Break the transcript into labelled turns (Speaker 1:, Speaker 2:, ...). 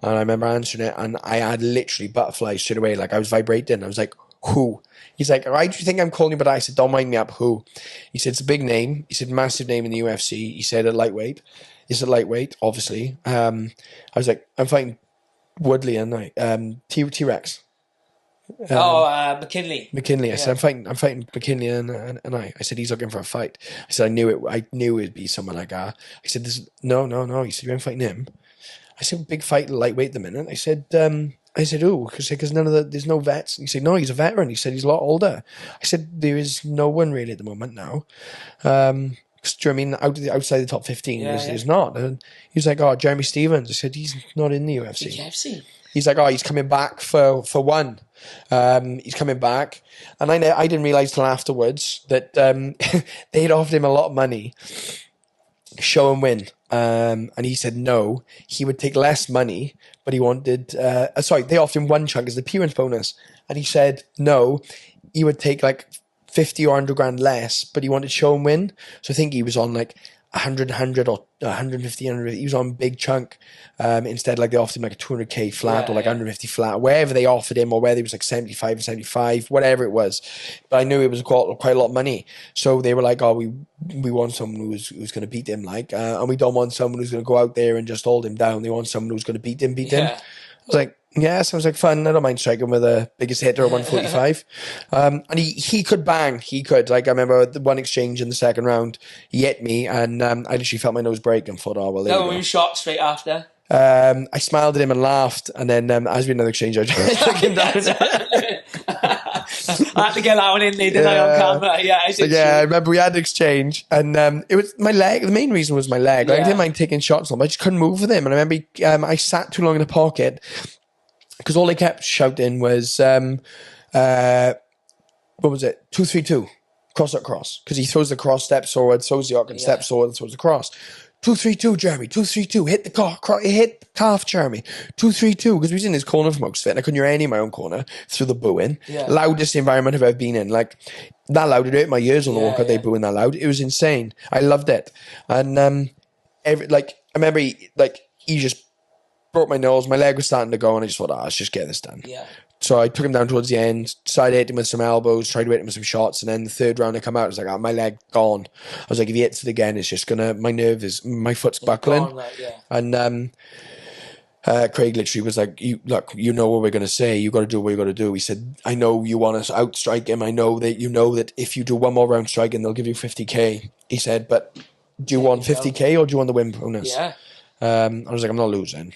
Speaker 1: And I remember answering it, and I had literally butterflies straight away. Like, I was vibrating. I was like, who? He's like, why do you think I'm calling you? But I said, don't mind me up, who? He said, it's a big name. He said, massive name in the UFC. He said, a lightweight. It's a lightweight, obviously. I was like, I'm fighting Woodley and T-Rex.
Speaker 2: McKinley.
Speaker 1: McKinley. I said, I'm fighting McKinley and I. I said, he's looking for a fight. I said, I knew it'd be someone like that. I said, no. He said, you ain't fighting him. I said, big fight, lightweight at the minute. I said, ooh, because there's no vets. He said, no, he's a veteran. He said, he's a lot older. I said, there is no one really at the moment now. Because, do you know what I mean? Outside the top 15, there's not. And he was like, oh, Jeremy Stevens. I said, he's not in the UFC.
Speaker 2: The UFC.
Speaker 1: He's like, oh, he's coming back for one. He's coming back. And I didn't realise till afterwards that they'd offered him a lot of money, show and win. And he said no, he would take less money, but he wanted, they offered him one chunk as the appearance bonus. And he said no, he would take like 50 or 100 grand less, but he wanted show and win. So I think he was on like 100 or 150, 100. He was on a big chunk. Instead, like they offered him like a 200k flat or like 150 flat, wherever they offered him, or whether it was like 75 and 75, whatever it was. But I knew it was quite a lot of money. So they were like, oh, we want someone who's going to beat him, like, and we don't want someone who's going to go out there and just hold him down. They want someone who's going to beat him. I was like, yeah, sounds like fun. I don't mind striking with the biggest hitter at 145. And he could bang. He could. Like, I remember the one exchange in the second round, he hit me, and I literally felt my nose break and thought, oh, well, there you go.
Speaker 2: Were you shocked straight after?
Speaker 1: I smiled at him and laughed, and then as we had another exchange, I just took him down.
Speaker 2: I had to get that one in there, didn't I, on camera? Yeah,
Speaker 1: I remember we had an exchange, and it was my leg. The main reason was my leg. Like, I didn't mind taking shots on him, I just couldn't move with him. And I remember I sat too long in the pocket because all they kept shouting was, what was it? 2-3-2, cross. Because he throws the cross, steps forward, throws the arc and steps forward, throws the cross. 2-3-2, Jeremy. 2-3-2. Hit the calf, Jeremy. 2-3-2. Because we was in his corner for most of it, and I couldn't hear any in my own corner through the booing. Yeah. Loudest environment I've ever been in. Like, that loud. It hurt my ears on the walkout. They booing that loud. It was insane. I loved it. And I remember he just broke my nose. My leg was starting to go, and I just thought, let's just get this done. Yeah. So I took him down towards the end, tried to hit him with some elbows, tried to hit him with some shots, and then the third round I come out, I was like, my leg gone. I was like, if he hits it again, it's just gonna, my foot's buckling. Gone, And Craig literally was like, you know what we're gonna say, you gotta do what you gotta do. He said, I know you want to outstrike him, I know that if you do one more round striking, they'll give you 50k. He said, but do you want 50k or do you want the win bonus? Yeah. I was like, I'm not losing.